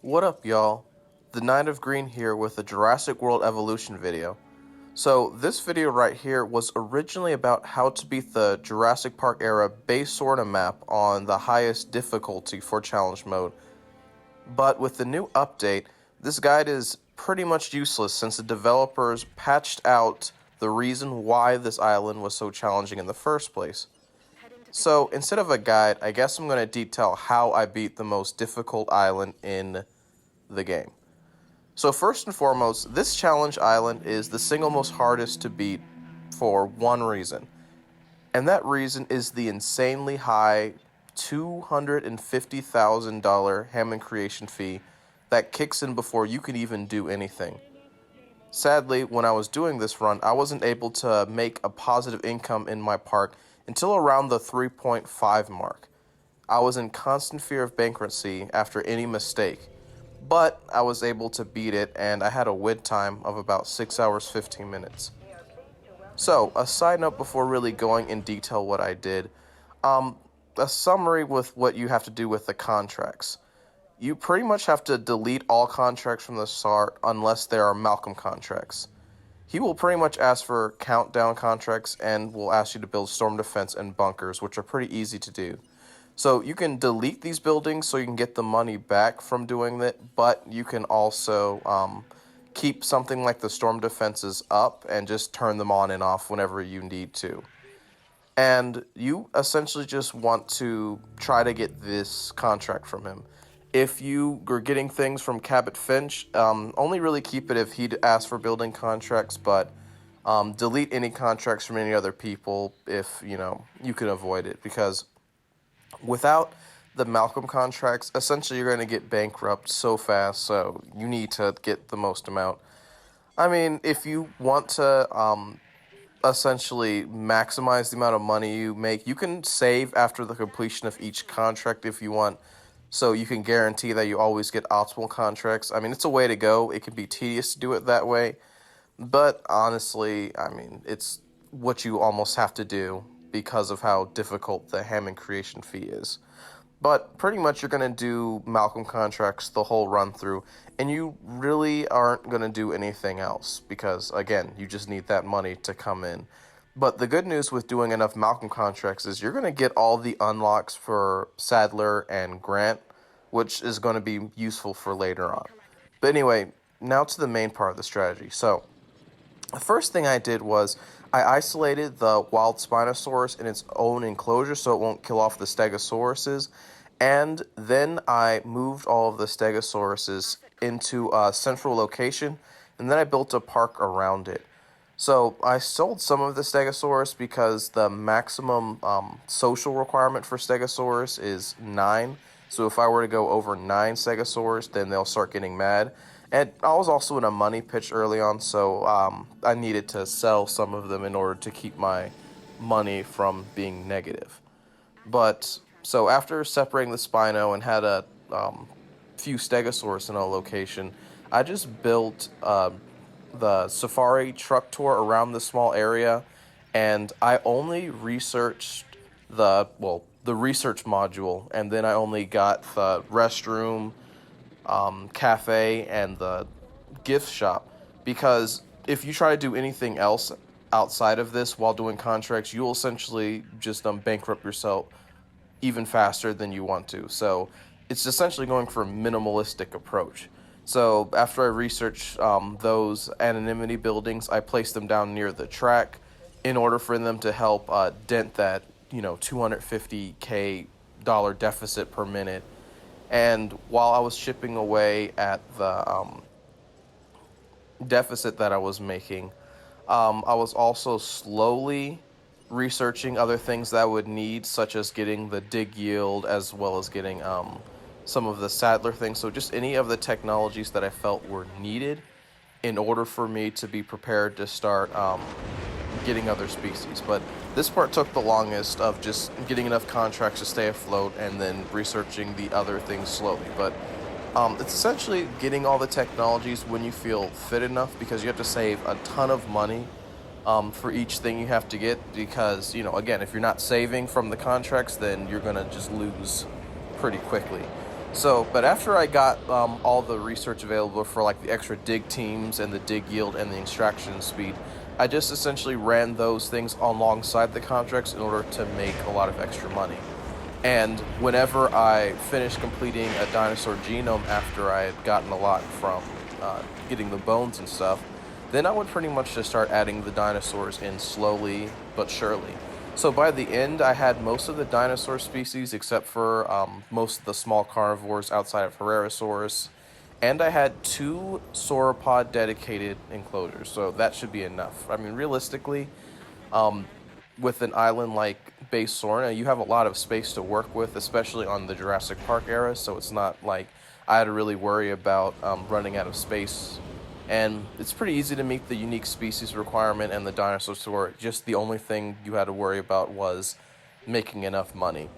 What up, y'all? The Knight of Green here with a Jurassic World Evolution video. So, this video right here was originally about how to beat the Jurassic Park era base Sorna map on the highest difficulty for challenge mode. But with the new update, this guide is pretty much useless since the developers patched out the reason why this island was so challenging in the first place. So, instead of a guide, I guess I'm going to detail how I beat the most difficult island in the game. So first and foremost, this challenge island is the single most hardest to beat for one reason. And that reason is the insanely high $250,000 Hammond creation fee that kicks in before you can even do anything. Sadly, when I was doing this run, I wasn't able to make a positive income in my park until around the 3.5 mark. I was in constant fear of bankruptcy after any mistake. But I was able to beat it, and I had a wait time of about 6 hours 15 minutes. So, a side note before really going in detail what I did, a summary with what you have to do with the contracts. You pretty much have to delete all contracts from the start unless there are Malcolm contracts. He will pretty much ask for countdown contracts and will ask you to build storm defense and bunkers, which are pretty easy to do. So you can delete these buildings so you can get the money back from doing it, but you can also keep something like the storm defenses up and just turn them on and off whenever you need to. And you essentially just want to try to get this contract from him. If you are getting things from Cabot Finch, only really keep it if he'd ask for building contracts, but delete any contracts from any other people if, you can avoid it, because without the Malcolm contracts, essentially you're going to get bankrupt so fast, so you need to get the most amount. I mean, if you want to essentially maximize the amount of money you make, you can save after the completion of each contract if you want, so you can guarantee that you always get optimal contracts. I mean, it's a way to go. It can be tedious to do it that way, but honestly, I mean, it's what you almost have to do because of how difficult the Hammond creation fee is. But pretty much you're going to do Malcolm contracts the whole run through, and you really aren't going to do anything else because, again, you just need that money to come in. But the good news with doing enough Malcolm contracts is you're going to get all the unlocks for Sadler and Grant, which is going to be useful for later on. But anyway, now to the main part of the strategy. So, the first thing I did was I isolated the wild Spinosaurus in its own enclosure so it won't kill off the Stegosauruses, and then I moved all of the Stegosauruses into a central location, and then I built a park around it. So I sold some of the Stegosaurus because the maximum social requirement for Stegosaurus is 9, so if I were to go over 9 Stegosaurus, then they'll start getting mad. And I was also in a money pitch early on, so I needed to sell some of them in order to keep my money from being negative. But, so after separating the Spino and had a few Stegosaurus in a location, I just built the safari truck tour around the small area, and I only researched the research module, and then I only got the restroom, cafe, and the gift shop, because if you try to do anything else outside of this while doing contracts, you'll essentially just bankrupt yourself even faster than you want to. So it's essentially going for a minimalistic approach. So after I researched those anonymity buildings, I placed them down near the track in order for them to help dent that $250K deficit per minute. And while I was chipping away at the deficit that I was making, I was also slowly researching other things that I would need, such as getting the dig yield as well as getting some of the Sadler things. So just any of the technologies that I felt were needed in order for me to be prepared to start getting other species. But this part took the longest of just getting enough contracts to stay afloat and then researching the other things slowly. But it's essentially getting all the technologies when you feel fit enough, because you have to save a ton of money for each thing you have to get, because, again, if you're not saving from the contracts, then you're going to just lose pretty quickly. So, but after I got all the research available for like the extra dig teams and the dig yield and the extraction speed, I just essentially ran those things alongside the contracts in order to make a lot of extra money. And whenever I finished completing a dinosaur genome after I had gotten a lot from getting the bones and stuff, then I would pretty much just start adding the dinosaurs in slowly but surely. So by the end, I had most of the dinosaur species except for most of the small carnivores outside of Herrerasaurus. And I had two sauropod dedicated enclosures, so that should be enough. I mean, realistically, with an island like Base Sorna, you have a lot of space to work with, especially on the Jurassic Park era, so it's not like I had to really worry about running out of space. And it's pretty easy to meet the unique species requirement and the dinosaur store. Just the only thing you had to worry about was making enough money.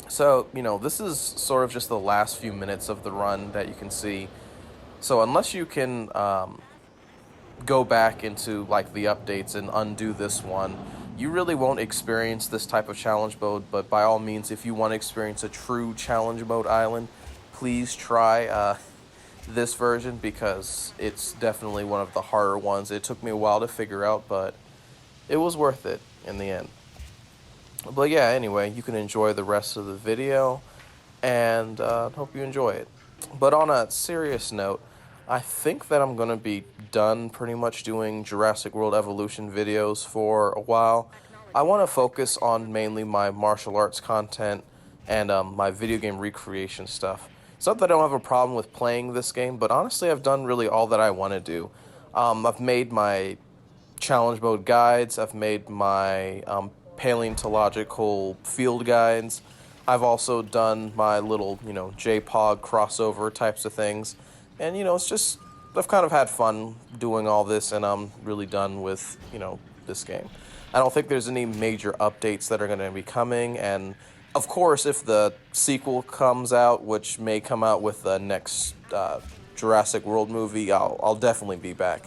So, this is sort of just the last few minutes of the run that you can see. So unless you can go back into like the updates and undo this one, you really won't experience this type of challenge mode. But by all means, if you want to experience a true challenge mode island, please try this version, because it's definitely one of the harder ones. It took me a while to figure out, but it was worth it in the end. But yeah, anyway, you can enjoy the rest of the video, and hope you enjoy it. But on a serious note, I think that I'm going to be done pretty much doing Jurassic World Evolution videos for a while. I want to focus on mainly my martial arts content and my video game recreation stuff. It's not that I don't have a problem with playing this game, but honestly, I've done really all that I want to do. I've made my challenge mode guides, I've made my paleontological field guides, I've also done my little, JPOG crossover types of things, and, it's just, I've kind of had fun doing all this, and I'm really done with, this game. I don't think there's any major updates that are going to be coming, and of course, if the sequel comes out, which may come out with the next Jurassic World movie, I'll definitely be back.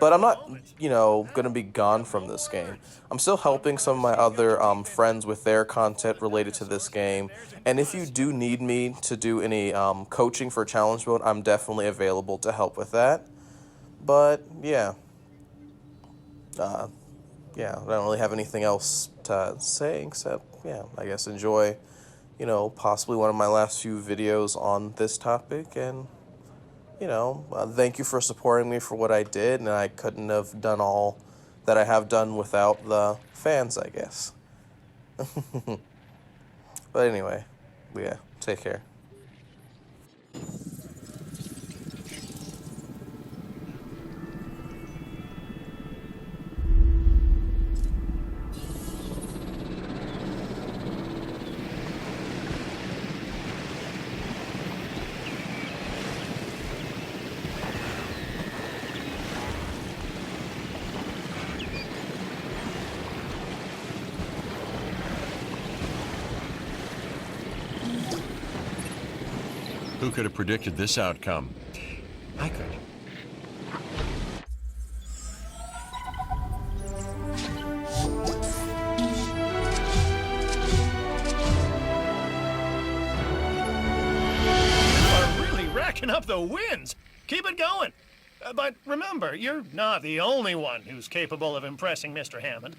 But I'm not, going to be gone from this game. I'm still helping some of my other friends with their content related to this game. And if you do need me to do any coaching for challenge mode, I'm definitely available to help with that. But, yeah. I don't really have anything else to say except, I guess enjoy, possibly one of my last few videos on this topic, and, thank you for supporting me for what I did, and I couldn't have done all that I have done without the fans, I guess. But anyway, take care. Who could have predicted this outcome? I could. You are really racking up the wins. Keep it going. But remember, you're not the only one who's capable of impressing Mr. Hammond.